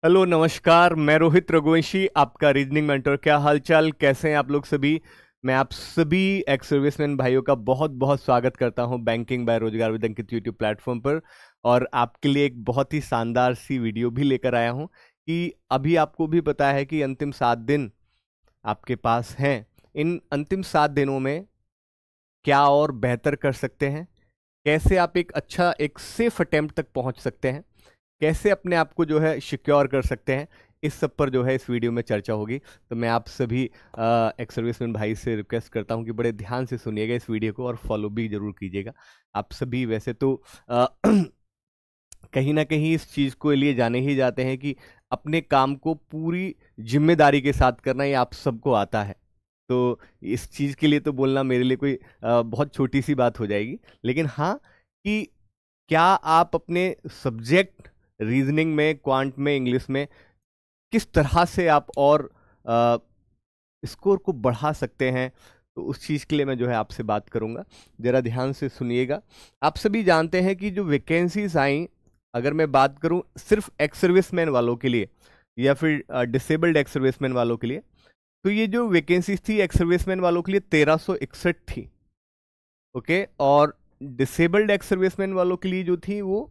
Hello नमस्कार, मैं रोहित रघुवंशी, आपका रीजनिंग मेंटर। क्या हालचाल, कैसे हैं आप लोग सभी। मैं आप सभी एक्स सर्विसमैन भाइयों का बहुत बहुत स्वागत करता हूं बैंकिंग बाय रोजगार विद अंकित यूट्यूब प्लेटफॉर्म पर। और आपके लिए एक बहुत ही शानदार सी वीडियो भी लेकर आया हूं कि अभी आपको भी पता है कि अंतिम 7 दिन आपके पास हैं। इन अंतिम 7 दिनों में क्या और बेहतर कर सकते हैं, कैसे आप एक सेफ अटेम्प्ट तक पहुंच सकते हैं, कैसे अपने आप को जो है सिक्योर कर सकते हैं, इस सब पर जो है इस वीडियो में चर्चा होगी। तो मैं आप सभी एक्स सर्विसमैन भाई से रिक्वेस्ट करता हूं कि बड़े ध्यान से सुनिएगा इस वीडियो को और फॉलो भी जरूर कीजिएगा। आप सभी वैसे तो कहीं ना कहीं इस चीज़ को लिए जाने ही जाते हैं कि अपने काम को पूरी जिम्मेदारी के साथ करना ये आप सबको आता है। तो इस चीज़ के लिए तो बोलना मेरे लिए कोई बहुत छोटी सी बात हो जाएगी। लेकिन हाँ, कि क्या आप अपने सब्जेक्ट रीजनिंग में, क्वांट में, इंग्लिश में किस तरह से आप और स्कोर को बढ़ा सकते हैं, तो उस चीज़ के लिए मैं जो है आपसे बात करूंगा। ज़रा ध्यान से सुनिएगा। आप सभी जानते हैं कि जो वैकेंसीज आई, अगर मैं बात करूं सिर्फ एक्स सर्विसमैन वालों के लिए या फिर डिसेबल्ड एक्स सर्विसमैन वालों के लिए, तो ये जो वैकेंसीज थी एक्स सर्विसमैन वालों के लिए 1361 थी। ओके, और डिसेबल्ड एक्स सर्विसमैन वालों के लिए जो थी वो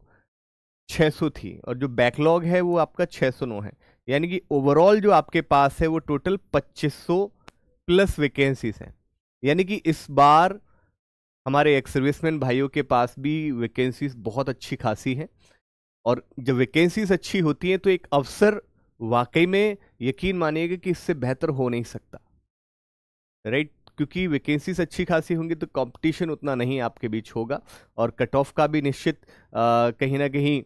600 थी, और जो बैकलॉग है वो आपका 609 है। यानी कि ओवरऑल जो आपके पास है वो टोटल 2500 प्लस वैकेंसीज हैं। यानी कि इस बार हमारे एक्स सर्विसमैन भाइयों के पास भी वैकेंसीज बहुत अच्छी खासी है। और जब वैकेंसीज अच्छी होती हैं तो एक अवसर वाकई में यकीन मानिएगा कि इससे बेहतर हो नहीं सकता, राइट। क्योंकि वैकेंसीज अच्छी खासी होंगी तो कंपटीशन उतना नहीं आपके बीच होगा, और कट ऑफ का भी निश्चित कहीं ना कहीं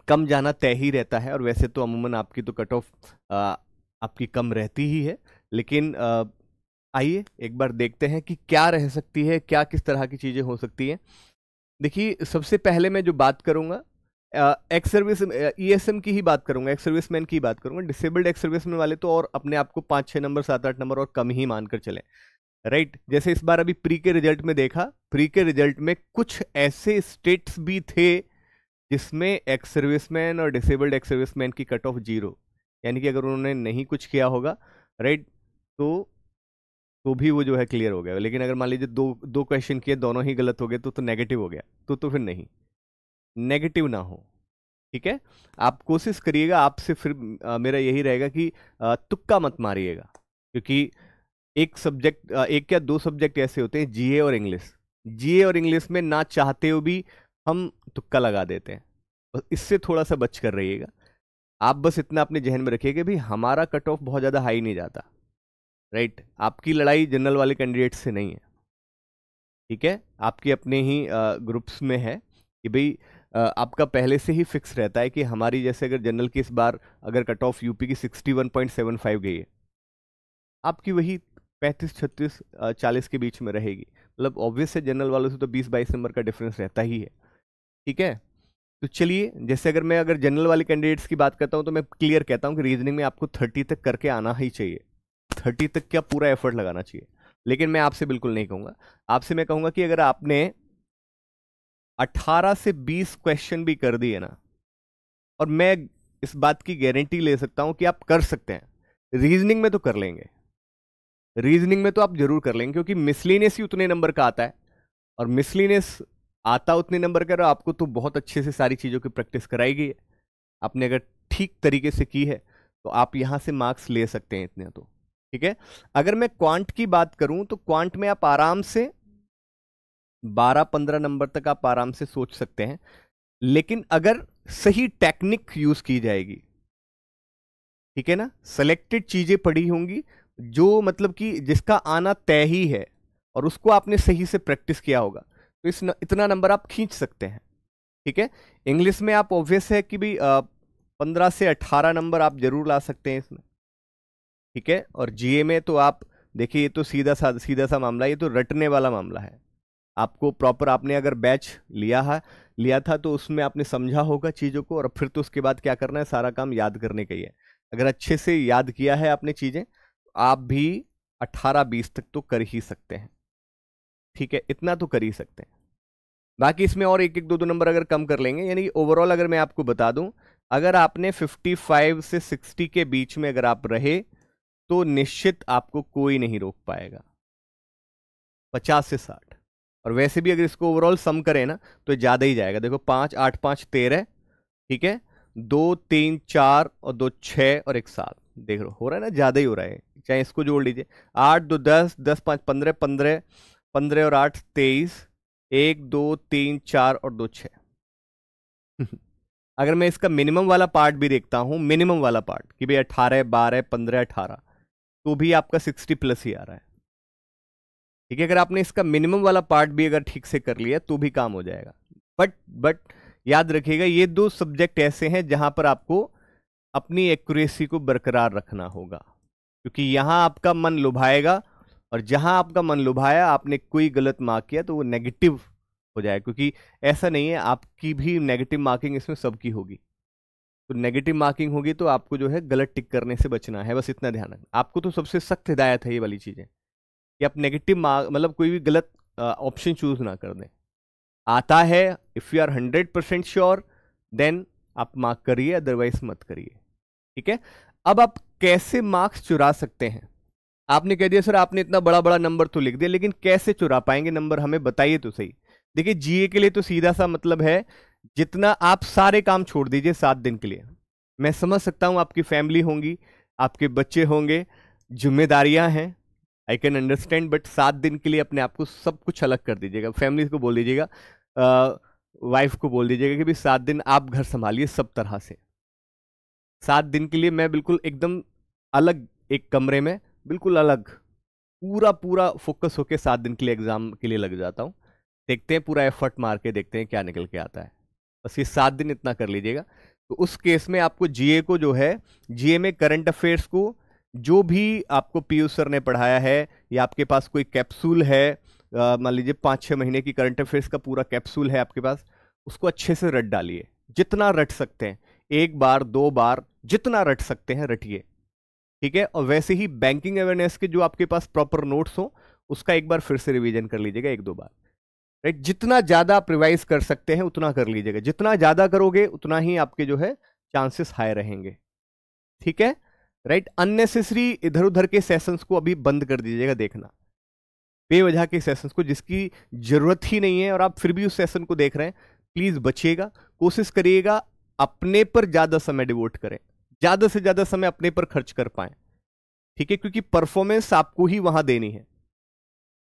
कम जाना तय ही रहता है। और वैसे तो अमूमन आपकी तो कट ऑफ आपकी कम रहती ही है। लेकिन आइए एक बार देखते हैं कि क्या रह सकती है, क्या किस तरह की चीज़ें हो सकती हैं। देखिए, सबसे पहले मैं जो बात करूंगा एक्स सर्विस ईएसएम की ही बात करूंगा, एक्स सर्विसमैन की बात करूंगा। डिसेबल्ड एक्स सर्विसमैन वाले तो और अपने आप को 5-6 नंबर, 7-8 नंबर और कम ही मानकर चले, राइट। जैसे इस बार अभी प्री के रिजल्ट में देखा, प्री के रिजल्ट में कुछ ऐसे स्टेट्स भी थे जिसमें एक्स सर्विसमैन और डिसेबल्ड एक्स सर्विसमैन की कट ऑफ 0। यानी कि अगर उन्होंने नहीं कुछ किया होगा, राइट, तो भी वो जो है क्लियर हो गया। लेकिन अगर मान लीजिए दो दो क्वेश्चन किए, दोनों ही गलत हो गए, तो नेगेटिव हो गया, तो फिर नहीं, नेगेटिव ना हो। ठीक है, आप कोशिश करिएगा। आपसे फिर मेरा यही रहेगा कि तुक्का मत मारिएगा। क्योंकि एक सब्जेक्ट, एक या दो सब्जेक्ट ऐसे होते हैं, जीए और इंग्लिश। जीए और इंग्लिश में ना चाहते हो भी हम तुक्का लगा देते हैं। बस इससे थोड़ा सा बच कर रहिएगा। आप बस इतना अपने जहन में रखिएगा भी हमारा कट ऑफ बहुत ज़्यादा हाई नहीं जाता, राइट। आपकी लड़ाई जनरल वाले कैंडिडेट से नहीं है, ठीक है। आपकी अपने ही ग्रुप्स में है कि भाई आपका पहले से ही फिक्स रहता है कि हमारी, जैसे अगर जनरल की इस बार अगर कट ऑफ यूपी की 61.75 गई है, आपकी वही 35-36-40 के बीच में रहेगी। मतलब ऑब्वियस है, जनरल वालों से तो 20-22 नंबर का डिफरेंस रहता ही है, ठीक है। तो चलिए, जैसे अगर जनरल वाले कैंडिडेट्स की बात करता हूं तो मैं क्लियर कहता हूं कि रीजनिंग में आपको 30 तक करके आना ही चाहिए। 30 तक क्या पूरा एफर्ट लगाना चाहिए। लेकिन मैं आपसे बिल्कुल नहीं कहूंगा। आपसे मैं कहूंगा कि अगर आपने 18 से 20 क्वेश्चन भी कर दिए ना, और मैं इस बात की गारंटी ले सकता हूं कि आप कर सकते हैं, रीजनिंग में तो कर लेंगे। रीजनिंग में तो आप जरूर कर लेंगे, क्योंकि मिसलिनियस ही उतने नंबर का आता है। और मिसलिनियस आता उतने नंबर का, आपको तो बहुत अच्छे से सारी चीज़ों की प्रैक्टिस कराई गई है। आपने अगर ठीक तरीके से की है तो आप यहां से मार्क्स ले सकते हैं इतने तो, ठीक है। अगर मैं क्वांट की बात करूं तो क्वांट में आप आराम से 12-15 नंबर तक आप आराम से सोच सकते हैं। लेकिन अगर सही टेक्निक यूज की जाएगी, ठीक है ना, सेलेक्टेड चीजें पढ़ी होंगी जो मतलब कि जिसका आना तय ही है, और उसको आपने सही से प्रैक्टिस किया होगा, तो इतना नंबर आप खींच सकते हैं, ठीक है। इंग्लिश में आप ऑब्वियस है कि भी 15 से 18 नंबर आप जरूर ला सकते हैं इसमें, ठीक है। और जीए में तो आप देखिए, ये तो सीधा सा मामला, ये तो रटने वाला मामला है। आपको प्रॉपर, आपने अगर बैच लिया था तो उसमें आपने समझा होगा चीज़ों को, और फिर तो उसके बाद क्या करना है, सारा काम याद करने का ही है। अगर अच्छे से याद किया है आपने चीज़ें, तो आप भी 18-20 तक तो कर ही सकते हैं, ठीक है। इतना तो कर ही सकते हैं। बाकी इसमें और 1-1, 2-2 नंबर अगर कम कर लेंगे, यानी ओवरऑल अगर मैं आपको बता दूं, अगर आपने 55 से 60 के बीच में अगर आप रहे तो निश्चित आपको कोई नहीं रोक पाएगा, 50 से 60। और वैसे भी अगर इसको ओवरऑल सम करें ना तो ज़्यादा ही जाएगा। देखो 5 8 5 13, ठीक है, 2 3 4 और 2 6 और 1 7, देख लो हो रहा है ना, ज़्यादा ही हो रहा है। चाहे इसको जोड़ लीजिए, 8 2 10, 10 5 15, 15 15 और 8 23, 1 2 3 4 और 2 6। अगर मैं इसका मिनिमम वाला पार्ट भी देखता हूं, मिनिमम वाला पार्ट कि भाई 18 12 15 18, तो भी आपका 60 प्लस ही आ रहा है। ठीक है, अगर आपने इसका मिनिमम वाला पार्ट भी अगर ठीक से कर लिया तो भी काम हो जाएगा। बट याद रखिएगा, ये दो सब्जेक्ट ऐसे हैं जहां पर आपको अपनी एक्यूरेसी को बरकरार रखना होगा, क्योंकि यहां आपका मन लुभाएगा, और जहां आपका मन लुभाया, आपने कोई गलत मार्क किया तो वो नेगेटिव हो जाए, क्योंकि ऐसा नहीं है, आपकी भी नेगेटिव मार्किंग इसमें सबकी होगी। तो नेगेटिव मार्किंग होगी तो आपको जो है गलत टिक करने से बचना है, बस इतना ध्यान रखना। आपको तो सबसे सख्त हिदायत है ये वाली चीजें कि आप नेगेटिव मार्क मतलब कोई भी गलत ऑप्शन चूज ना कर दें। आता है, if you are 100% sure then आप मार्क करिए, अदरवाइज मत करिए। ठीक है, अब आप कैसे मार्क्स चुरा सकते हैं? आपने कह दिया सर आपने इतना बड़ा बड़ा नंबर तो लिख दिया, लेकिन कैसे चुरा पाएंगे नंबर, हमें बताइए तो सही। देखिए जीए के लिए तो सीधा सा मतलब है, जितना आप सारे काम छोड़ दीजिए 7 दिन के लिए। मैं समझ सकता हूं आपकी फैमिली होंगी, आपके बच्चे होंगे, जिम्मेदारियां हैं, आई कैन अंडरस्टैंड, बट 7 दिन के लिए अपने आप को सब कुछ अलग कर दीजिएगा। फैमिली को बोल दीजिएगा, वाइफ को बोल दीजिएगा कि भाई 7 दिन आप घर संभालिए सब तरह से। 7 दिन के लिए मैं बिल्कुल एकदम अलग एक कमरे में, बिल्कुल अलग, पूरा पूरा फोकस होके 7 दिन के लिए एग्जाम के लिए लग जाता हूँ। देखते हैं, पूरा एफर्ट मार के देखते हैं क्या निकल के आता है। बस ये 7 दिन इतना कर लीजिएगा। तो उस केस में आपको जीए को जो है, जीए में करंट अफेयर्स को जो भी आपको पीयूष सर ने पढ़ाया है, या आपके पास कोई कैप्सूल है, मान लीजिए 5-6 महीने की करंट अफेयर्स का पूरा कैप्सूल है आपके पास, उसको अच्छे से रट डालिए, जितना रट सकते हैं, 1 बार 2 बार जितना रट सकते हैं रटिए। ठीक है, और वैसे ही बैंकिंग अवेयरनेस के जो आपके पास प्रॉपर नोट्स हो, उसका एक बार फिर से रिवीजन कर लीजिएगा 1-2 बार। राइट, जितना ज्यादा आप रिवाइज कर सकते हैं उतना कर लीजिएगा, जितना ज्यादा करोगे उतना ही आपके जो है चांसेस हाई रहेंगे। ठीक है, राइट, अननेसेसरी इधर उधर के सेशंस को अभी बंद कर दीजिएगा देखना, बेवजह के सेशंस को जिसकी जरूरत ही नहीं है और आप फिर भी उस सेशन को देख रहे हैं, प्लीज बचिएगा। कोशिश करिएगा अपने पर ज्यादा समय डिवोट करें, ज्यादा से ज्यादा समय अपने पर खर्च कर पाए। ठीक है, क्योंकि परफॉर्मेंस आपको ही वहां देनी है।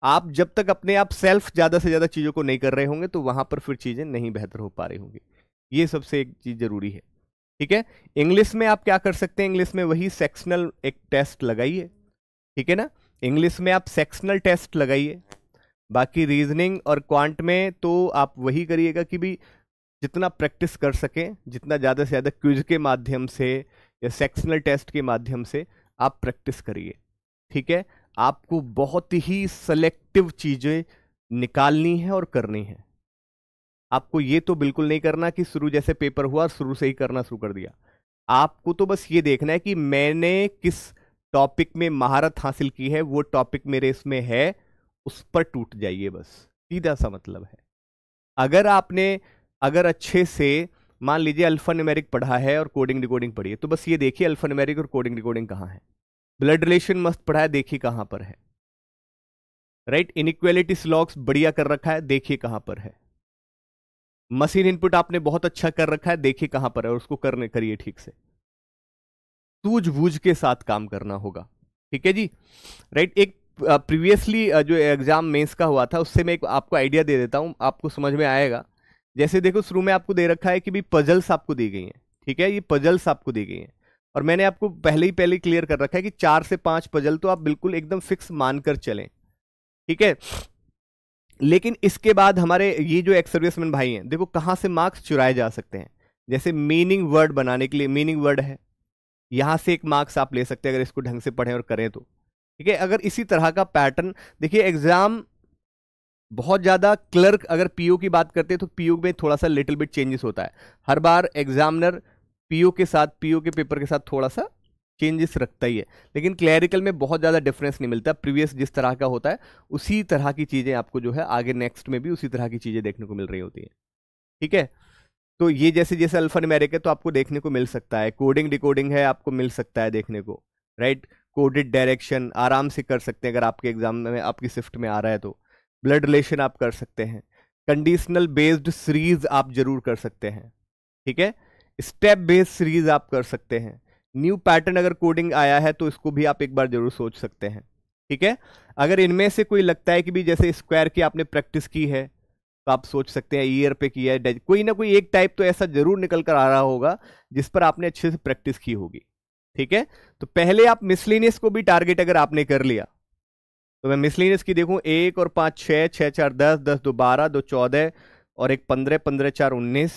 आप जब तक अपने आप सेल्फ ज्यादा से ज्यादा चीजों को नहीं कर रहे होंगे तो वहां पर फिर चीजें नहीं बेहतर हो पा रही होंगी। ये सबसे एक चीज जरूरी है। ठीक है, इंग्लिश में आप क्या कर सकते हैं, इंग्लिश में वही सेक्शनल एक टेस्ट लगाइए। ठीक है ना, इंग्लिश में आप सेक्शनल टेस्ट लगाइए। बाकी रीजनिंग और क्वांट में तो आप वही करिएगा कि भी जितना प्रैक्टिस कर सकें, जितना ज़्यादा से ज़्यादा क्विज के माध्यम से या सेक्शनल टेस्ट के माध्यम से आप प्रैक्टिस करिए। ठीक है, आपको बहुत ही सेलेक्टिव चीज़ें निकालनी है और करनी है। आपको ये तो बिल्कुल नहीं करना कि शुरू जैसे पेपर हुआ और शुरू से ही करना शुरू कर दिया। आपको तो बस ये देखना है कि मैंने किस टॉपिक में महारत हासिल की है, वो टॉपिक मेरे इसमें है, उस पर टूट जाइए, बस सीधा सा मतलब है। अगर अच्छे से मान लीजिए अल्फा न्यूमेरिक पढ़ा है और कोडिंग डिकोडिंग पढ़ी है, तो बस ये देखिए अल्फा न्यूमेरिक और कोडिंग डिकोडिंग कहाँ है। ब्लड रिलेशन मस्त पढ़ा है, देखिए कहां पर है। राइट, इनइक्वालिटी स्लॉग्स बढ़िया कर रखा है, देखिए कहां पर है। मशीन इनपुट आपने बहुत अच्छा कर रखा है, देखिए कहां पर है और उसको करिए ठीक से। सूझबूझ के साथ काम करना होगा। ठीक है जी, राइट। एक प्रीवियसली जो एग्जाम मेंस का हुआ था, उससे मैं एक आपको आइडिया दे देता हूं, आपको समझ में आएगा। जैसे देखो शुरू में आपको दे रखा है कि भी पजल्स आपको दी गई हैं। ठीक है, ये पजल्स आपको दी गई हैं और मैंने आपको पहले ही क्लियर कर रखा है कि 4 से 5 पजल तो आप बिल्कुल एकदम फिक्स मानकर चलें। ठीक है, लेकिन इसके बाद हमारे ये जो एक्स सर्विसमैन भाई हैं, देखो कहां से मार्क्स चुराए जा सकते हैं। जैसे मीनिंग वर्ड बनाने के लिए मीनिंग वर्ड है, यहां से एक मार्क्स आप ले सकते हैं अगर इसको ढंग से पढ़ें और करें तो। ठीक है, अगर इसी तरह का पैटर्न, देखिए एग्जाम बहुत ज्यादा, क्लर्क अगर पीओ की बात करते हैं तो पीओ में थोड़ा सा लिटिल बिट चेंजेस होता है। हर बार एग्जामिनर पीओ के पेपर के साथ थोड़ा सा चेंजेस रखता ही है, लेकिन क्लैरिकल में बहुत ज़्यादा डिफरेंस नहीं मिलता। प्रीवियस जिस तरह का होता है उसी तरह की चीज़ें आपको जो है आगे नेक्स्ट में भी उसी तरह की चीज़ें देखने को मिल रही होती हैं। ठीक है, तो ये जैसे जैसे अल्फा न्यूमेरिक है तो आपको देखने को मिल सकता है, कोडिंग डिकोडिंग है आपको मिल सकता है देखने को, राइट। कोडेड डायरेक्शन आराम से कर सकते हैं अगर आपके एग्जाम में आपकी शिफ्ट में आ रहा है तो। ब्लड रिलेशन आप कर सकते हैं, कंडीशनल बेस्ड सीरीज आप जरूर कर सकते हैं, ठीक है। स्टेप बेस्ड सीरीज आप कर सकते हैं। न्यू पैटर्न अगर कोडिंग आया है तो इसको भी आप एक बार जरूर सोच सकते हैं, ठीक है। अगर इनमें से कोई लगता है कि भी जैसे स्क्वायर की आपने प्रैक्टिस की है तो आप सोच सकते हैं ईयर पे किया है, कोई ना कोई एक टाइप तो ऐसा जरूर निकल कर आ रहा होगा जिस पर आपने अच्छे से प्रैक्टिस की होगी, ठीक है। तो पहले आप मिसलिनियस को भी टारगेट अगर आपने कर लिया तो मैं मिसलिनियस की देखूं 1 और 5 6, 6 4 10, 10 2 12, 2 14 और 1 15, 15 4 19,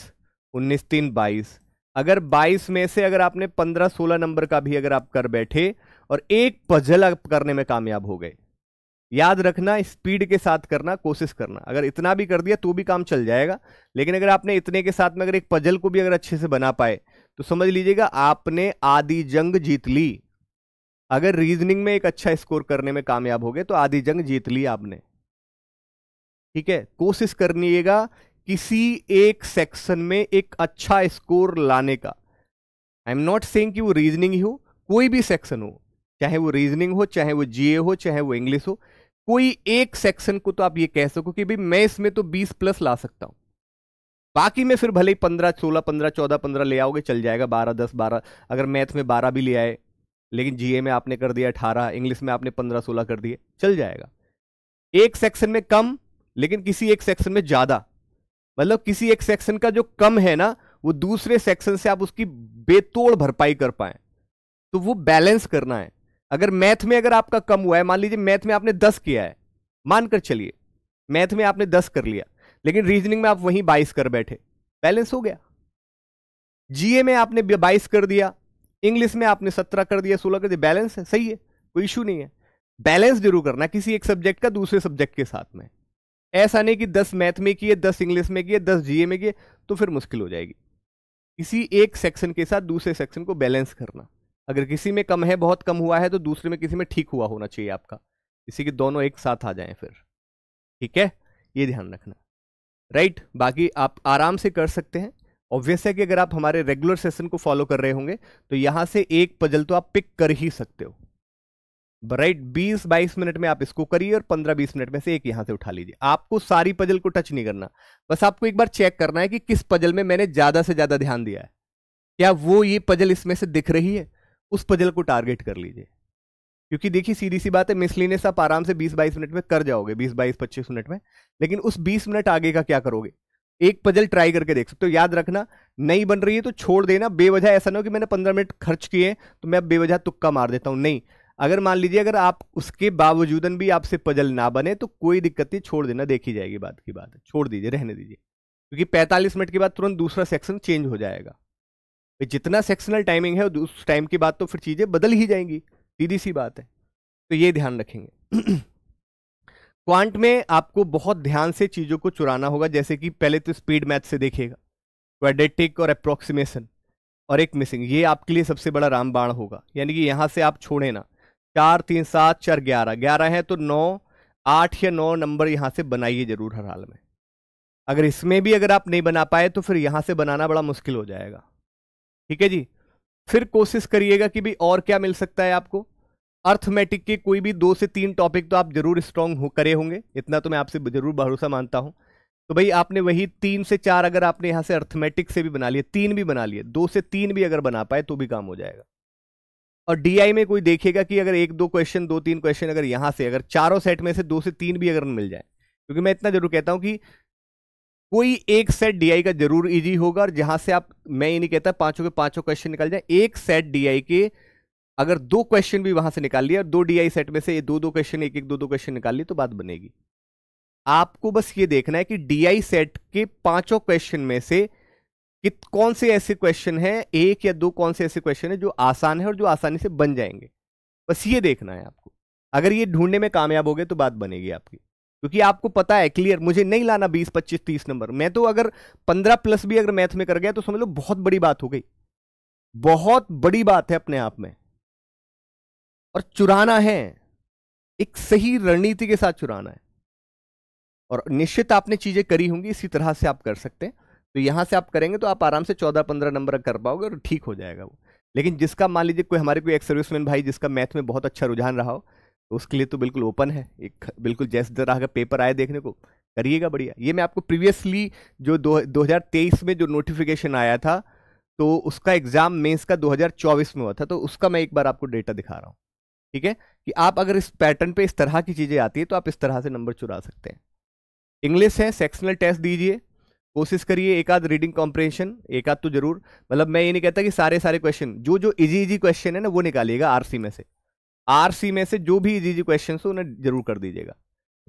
19 3 22। अगर 22 में से अगर आपने 15 16 नंबर का भी अगर आप कर बैठे और एक पजल आप करने में कामयाब हो गए, याद रखना स्पीड के साथ करना, कोशिश करना। अगर इतना भी कर दिया तो भी काम चल जाएगा, लेकिन अगर आपने इतने के साथ में अगर एक पजल को भी अगर अच्छे से बना पाए तो समझ लीजिएगा आपने आधी जंग जीत ली। अगर रीजनिंग में एक अच्छा स्कोर करने में कामयाब हो गए तो आधी जंग जीत ली आपने, ठीक है। कोशिश करनिएगा किसी एक सेक्शन में एक अच्छा स्कोर लाने का। आई एम नॉट सेइंग कि वो रीजनिंग ही हो, कोई भी सेक्शन हो, चाहे वो रीजनिंग हो, चाहे वो जीए हो, चाहे वो इंग्लिश हो, कोई एक सेक्शन को तो आप ये कह सको कि भाई मैं इसमें तो 20 प्लस ला सकता हूं, बाकी में फिर भले ही 15 16 15 14 15 ले आओगे चल जाएगा, 12 10 12। अगर मैथ में 12 भी ले आए लेकिन जीए में आपने कर दिया 18, इंग्लिश में आपने 15 16 कर दिए, चल जाएगा। एक सेक्शन में कम लेकिन किसी एक सेक्शन में ज्यादा, मतलब किसी एक सेक्शन का जो कम है ना वो दूसरे सेक्शन से आप उसकी बेतोड़ भरपाई कर पाए, तो वो बैलेंस करना है। अगर मैथ में अगर आपका कम हुआ है, मान लीजिए मैथ में आपने 10 किया है, मानकर चलिए मैथ में आपने 10 कर लिया लेकिन रीजनिंग में आप वहीं 22 कर बैठे, बैलेंस हो गया। जीए में आपने 22 कर दिया, इंग्लिश में आपने 17 कर दिया, 16 कर दिया, बैलेंस है, सही है, कोई इशू नहीं है। बैलेंस जरूर करना किसी एक सब्जेक्ट का दूसरे सब्जेक्ट के साथ में। ऐसा नहीं कि 10 मैथ में किए, 10 इंग्लिश में किए, 10 जीए में किए, तो फिर मुश्किल हो जाएगी। किसी एक सेक्शन के साथ दूसरे सेक्शन को बैलेंस करना। अगर किसी में कम है, बहुत कम हुआ है, तो दूसरे में किसी में ठीक हुआ होना चाहिए आपका, किसी के दोनों एक साथ आ जाएं फिर, ठीक है, ये ध्यान रखना, राइट। बाकी आप आराम से कर सकते हैं। ऑब्वियस है कि अगर आप हमारे रेगुलर सेशन को फॉलो कर रहे होंगे तो यहां से एक पजल तो आप पिक कर ही सकते हो, राइट। 20-22 मिनट में आप इसको करिए और 15-20 मिनट में से एक यहां से उठा लीजिए। आपको सारी पजल को टच नहीं करना, बस आपको एक बार चेक करना है कि किस पजल में मैंने ज्यादा से ज्यादा ध्यान दिया है, क्या वो ये पजल इसमें से दिख रही है, उस पजल को टारगेट कर लीजिए। क्योंकि देखिए सीधी सी बात है, मिसलिनियस आप आराम से 20-22 मिनट में कर जाओगे, 20-22-25 मिनट में, लेकिन उस 20 मिनट आगे का क्या करोगे? एक पजल ट्राई करके देख सकते हो। याद रखना, नहीं बन रही है तो छोड़ देना, बेवजह ऐसा ना हो कि मैंने 15 मिनट खर्च किए तो मैं अब बेवजह तुक्का मार देता हूं, नहीं। अगर मान लीजिए अगर आप उसके बावजूदन भी आपसे पजल ना बने तो कोई दिक्कत नहीं, छोड़ देना, देखी जाएगी, बात की बात है, छोड़ दीजिए, रहने दीजिए। क्योंकि 45 मिनट के बाद तुरंत दूसरा सेक्शन चेंज हो जाएगा। जितना सेक्शनल टाइमिंग है उस टाइम के बाद तो फिर चीजें बदल ही जाएंगी, सीधी सी बात है, तो ये ध्यान रखेंगे। क्वांट में आपको बहुत ध्यान से चीजों को चुराना होगा, जैसे कि पहले तो स्पीड मैथ से देखिएगा, क्वाड्रेटिक और अप्रोक्सीमेशन और एक मिसिंग, ये आपके लिए सबसे बड़ा रामबाण होगा। यानी कि यहां से आप छोड़े ना, 4 3 7 4 11 11 है तो 9 8 या 9 नंबर यहां से बनाइए जरूर हर हाल में। अगर इसमें भी अगर आप नहीं बना पाए तो फिर यहां से बनाना बड़ा मुश्किल हो जाएगा, ठीक है जी। फिर कोशिश करिएगा कि भी और क्या मिल सकता है आपको। अर्थमेटिक के कोई भी 2 से 3 टॉपिक तो आप जरूर स्ट्रांग करे होंगे, इतना तो मैं आपसे जरूर भरोसा मानता हूं। तो भाई आपने वही 3 से 4 अगर आपने यहां से अर्थमेटिक से भी बना लिए, 3 भी बना लिए, 2 से 3 भी अगर बना पाए तो भी काम हो जाएगा। और डीआई में कोई देखेगा कि अगर 1-2 क्वेश्चन, 2-3 क्वेश्चन अगर यहां से अगर चारों सेट में से 2 से 3 भी अगर मिल जाए, क्योंकि मैं इतना जरूर कहता हूं कि कोई एक सेट डीआई का जरूर इजी होगा, और जहां से आप, मैं ये नहीं कहता 5 के 5 क्वेश्चन निकल जाए, एक सेट डीआई के अगर 2 क्वेश्चन भी वहां से निकाल लिया और 2 डीआई सेट में से 2-2 क्वेश्चन, 1-1 2-2 क्वेश्चन निकाल लिए तो बात बनेगी। आपको बस ये देखना है कि डीआई सेट के 5 क्वेश्चन में से कौन से ऐसे क्वेश्चन हैं, 1 या 2 कौन से ऐसे क्वेश्चन है जो आसान है और जो आसानी से बन जाएंगे, बस ये देखना है आपको। अगर ये ढूंढने में कामयाब हो गए तो बात बनेगी आपकी, क्योंकि आपको पता है क्लियर, मुझे नहीं लाना 20 25 30 नंबर, मैं तो अगर 15 प्लस भी अगर मैथ में कर गया तो समझ लो बहुत बड़ी बात हो गई, बहुत बड़ी बात है अपने आप में। और चुराना है, एक सही रणनीति के साथ चुराना है, और निश्चित आपने चीजें करी होंगी, इसी तरह से आप कर सकते हैं। तो यहाँ से आप करेंगे तो आप आराम से 14-15 नंबर कर पाओगे और ठीक हो जाएगा वो। लेकिन जिसका मान लीजिए कोई हमारे कोई एक्स सर्विसमैन भाई जिसका मैथ में बहुत अच्छा रुझान रहा हो, तो उसके लिए तो बिल्कुल ओपन है, एक बिल्कुल जैसे तरह का पेपर आए देखने को करिएगा बढ़िया। ये मैं आपको प्रीवियसली जो 2023 में जो नोटिफिकेशन आया था, तो उसका एग्जाम मेंस का 2024 में हुआ था, तो उसका मैं एक बार आपको डेटा दिखा रहा हूँ। ठीक है, कि आप अगर इस पैटर्न पे इस तरह की चीजें आती है तो आप इस तरह से नंबर चुरा सकते हैं। इंग्लिश है, सेक्शनल टेस्ट दीजिए, कोशिश करिए एक आध रीडिंग कॉम्प्रिहेंशन, एक आध तो जरूर, मतलब मैं ये नहीं कहता कि सारे सारे क्वेश्चन, जो जो इजी इजी क्वेश्चन है ना वो निकालिएगा आरसी में से। आरसी में से जो भी इजी इजी क्वेश्चन हो उन्हें जरूर कर दीजिएगा।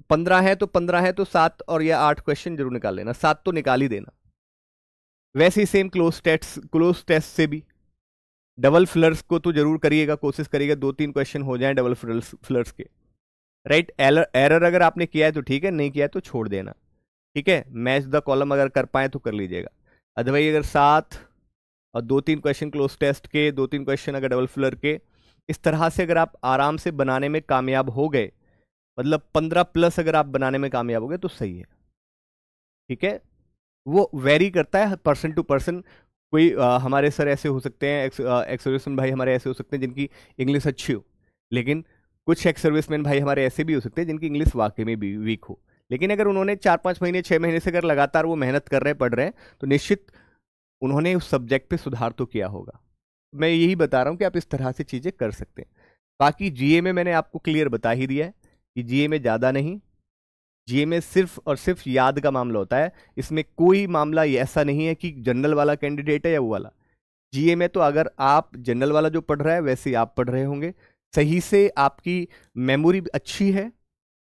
15 है तो 15 है तो 7 और या 8 क्वेश्चन जरूर निकाल लेना, 7 तो निकाल ही देना। वैसे ही सेम क्लोज टेस्ट से भी डबल फ्लर्स को तो जरूर करिएगा, कोशिश करिएगा 2-3 क्वेश्चन हो जाएं डबल फ्लर्स के। राइट, एरर अगर आपने किया है तो ठीक है, नहीं किया है तो छोड़ देना। ठीक है, मैच द कॉलम अगर कर पाए तो कर लीजिएगा। अदरवाइज अगर 7 और 2-3 क्वेश्चन क्लोज टेस्ट के, 2-3 क्वेश्चन अगर डबल फ्लर के, इस तरह से अगर आप आराम से बनाने में कामयाब हो गए, मतलब 15+ अगर आप बनाने में कामयाब हो गए तो सही है। ठीक है, वो वेरी करता है पर्सन टू पर्सन। कोई हमारे सर ऐसे हो सकते हैं, एक्स सर्विसमैन भाई हमारे ऐसे हो सकते हैं जिनकी इंग्लिश अच्छी हो, लेकिन कुछ एक्स सर्विसमैन भाई हमारे ऐसे भी हो सकते हैं जिनकी इंग्लिश वाकई में भी वीक हो। लेकिन अगर उन्होंने 4-5 महीने 6 महीने से अगर लगातार वो मेहनत कर रहे हैं, पढ़ रहे हैं, तो निश्चित उन्होंने उस सब्जेक्ट पे सुधार तो किया होगा। मैं यही बता रहा हूँ कि आप इस तरह से चीज़ें कर सकते हैं। बाकी जीए में मैंने आपको क्लियर बता ही दिया है कि जीए में ज़्यादा नहीं, जीए में सिर्फ और सिर्फ याद का मामला होता है। इसमें कोई मामला ऐसा नहीं है कि जनरल वाला कैंडिडेट है या वो वाला। जीए में तो अगर आप जनरल वाला जो पढ़ रहा है वैसे आप पढ़ रहे होंगे, सही से आपकी मेमोरी अच्छी है,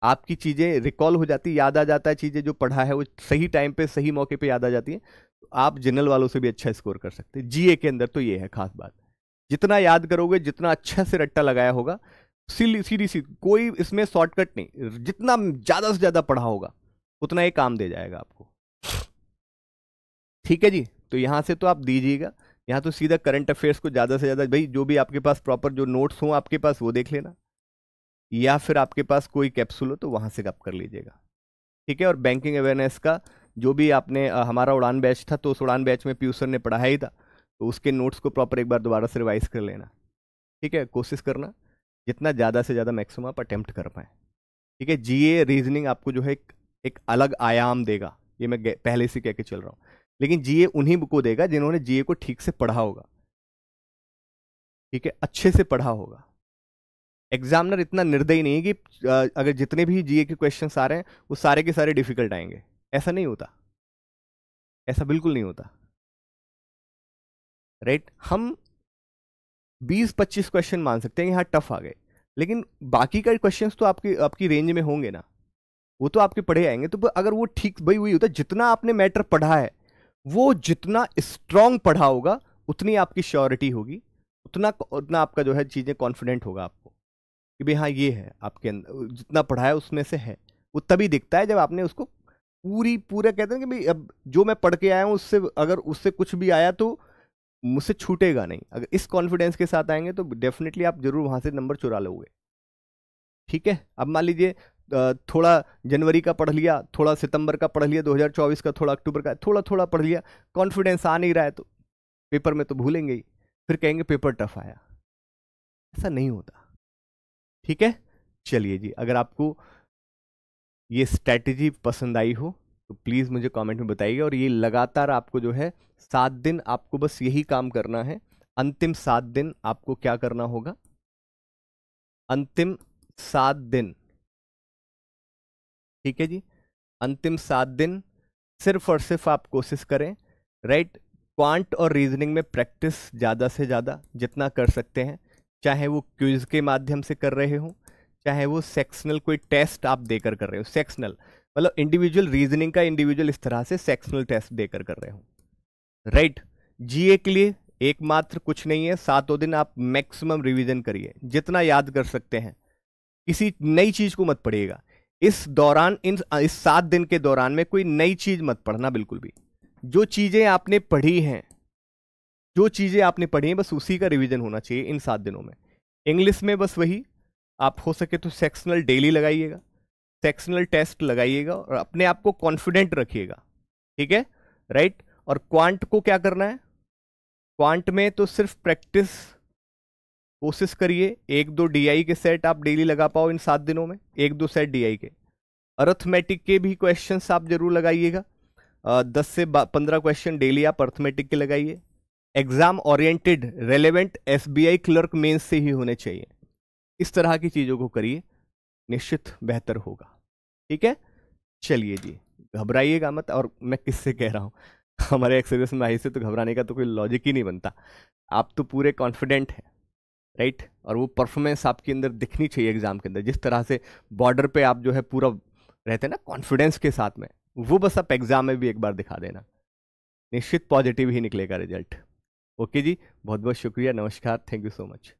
आपकी चीज़ें रिकॉल हो जाती, याद आ जाता है, चीज़ें जो पढ़ा है वो सही टाइम पे सही मौके पे याद आ जाती हैं, तो आप जनरल वालों से भी अच्छा स्कोर कर सकते हैं। जीए के अंदर तो ये है खास बात, जितना याद करोगे, जितना अच्छा से रट्टा लगाया होगा, सीधी सी कोई इसमें शॉर्टकट नहीं, जितना ज़्यादा से ज़्यादा पढ़ा होगा उतना ये काम दे जाएगा आपको। ठीक है जी, तो यहाँ से तो आप दीजिएगा, यहाँ तो सीधा करंट अफेयर्स को ज़्यादा से ज़्यादा, भाई जो भी आपके पास प्रॉपर जो नोट्स हों आपके पास वो देख लेना, या फिर आपके पास कोई कैप्सूल हो तो वहाँ से आप कर लीजिएगा। ठीक है, और बैंकिंग अवेयरनेस का जो भी आपने हमारा उड़ान बैच था, तो उस उड़ान बैच में पीयूष सर ने पढ़ाया ही था, तो उसके नोट्स को प्रॉपर एक बार दोबारा से रिवाइज कर लेना। ठीक है, कोशिश करना जितना ज़्यादा से ज़्यादा मैक्सिमम आप अटेम्प्ट कर पाएँ। ठीक है, जीए रीजनिंग आपको जो है एक अलग आयाम देगा, ये मैं पहले से कह के चल रहा हूँ, लेकिन जीए उन्हीं को देगा जिन्होंने जीए को ठीक से पढ़ा होगा। ठीक है, अच्छे से पढ़ा होगा। एग्जामिनर इतना निर्दयी नहीं है कि अगर जितने भी जीए के क्वेश्चंस आ रहे हैं वो सारे के सारे डिफिकल्ट आएंगे, ऐसा नहीं होता, ऐसा बिल्कुल नहीं होता। राइट, हम 20-25 क्वेश्चन मान सकते हैं यहाँ टफ आ गए, लेकिन बाकी का क्वेश्चंस तो आपकी आपकी रेंज में होंगे ना, वो तो आपके पढ़े आएंगे। तो अगर वो ठीक भाई वही होता है, जितना आपने मैटर पढ़ा है वो जितना स्ट्रांग पढ़ा होगा उतनी आपकी श्योरिटी होगी, उतना उतना आपका जो है चीज़ें कॉन्फिडेंट होगा आपको कि भाई हाँ ये है आपके अंदर, जितना पढ़ा है उसमें से है। वो तभी दिखता है जब आपने उसको पूरा कहते हैं कि भाई अब जो मैं पढ़ के आया हूँ उससे अगर उससे कुछ भी आया तो मुझसे छूटेगा नहीं। अगर इस कॉन्फिडेंस के साथ आएंगे तो डेफिनेटली आप जरूर वहां से नंबर चुरा लोगे। ठीक है, अब मान लीजिए थोड़ा जनवरी का पढ़ लिया, थोड़ा सितंबर का पढ़ लिया, 2024 का थोड़ा अक्टूबर का थोड़ा थोड़ा पढ़ लिया, कॉन्फिडेंस आ नहीं रहा है, तो पेपर में तो भूलेंगे ही, फिर कहेंगे पेपर टफ आया। ऐसा नहीं होता। ठीक है, चलिए जी, अगर आपको ये स्ट्रैटेजी पसंद आई हो तो प्लीज़ मुझे कमेंट में बताइए। और ये लगातार आपको जो है 7 दिन आपको बस यही काम करना है। अंतिम 7 दिन आपको क्या करना होगा, अंतिम 7 दिन, ठीक है जी, अंतिम 7 दिन सिर्फ और सिर्फ आप कोशिश करें, राइट, क्वांट और रीजनिंग में प्रैक्टिस ज़्यादा से ज़्यादा जितना कर सकते हैं, चाहे वो क्विज के माध्यम से कर रहे हो, चाहे वो सेक्शनल कोई टेस्ट आप देकर कर रहे हो, सेक्शनल मतलब इंडिविजुअल रीजनिंग का इंडिविजुअल इस तरह से सेक्शनल टेस्ट देकर कर रहे हो, राइट। जीए के लिए एकमात्र कुछ नहीं है, 7 दिन आप मैक्सिमम रिवीजन करिए, जितना याद कर सकते हैं, किसी नई चीज को मत पढ़िएगा इस दौरान। इस 7 दिन के दौरान में कोई नई चीज मत पढ़ना बिल्कुल भी। जो चीजें आपने पढ़ी हैं, जो चीजें आपने पढ़ी हैं बस उसी का रिवीजन होना चाहिए इन 7 दिनों में। इंग्लिश में बस वही, आप हो सके तो सेक्शनल डेली लगाइएगा, सेक्शनल टेस्ट लगाइएगा और अपने आप को कॉन्फिडेंट रखिएगा। ठीक है, राइट। और क्वांट को क्या करना है, क्वांट में तो सिर्फ प्रैक्टिस, कोशिश करिए 1-2 डीआई के सेट आप डेली लगा पाओ इन 7 दिनों में, 1-2 सेट डीआई के। अर्थमेटिक के भी क्वेश्चंस आप जरूर लगाइएगा, 10 से 15 क्वेश्चन डेली आप अर्थमेटिक के लगाइए। Exam oriented relevant SBI clerk mains से ही होने चाहिए। इस तरह की चीजों को करिए, निश्चित बेहतर होगा। ठीक है, चलिए जी, घबराइएगा मत। और मैं किससे कह रहा हूं, हमारे एक्सपीरियंस में आई से तो घबराने का तो कोई लॉजिक ही नहीं बनता। आप तो पूरे कॉन्फिडेंट हैं, राइट, और वो परफॉर्मेंस आपके अंदर दिखनी चाहिए एग्जाम के अंदर। जिस तरह से बॉर्डर पे आप जो है पूरा रहते हैं ना कॉन्फिडेंस के साथ में, वो बस आप एग्जाम में भी एक बार दिखा देना, निश्चित पॉजिटिव ही निकलेगा रिजल्ट। ओके जी, बहुत बहुत शुक्रिया, नमस्कार, थैंक यू सो मच।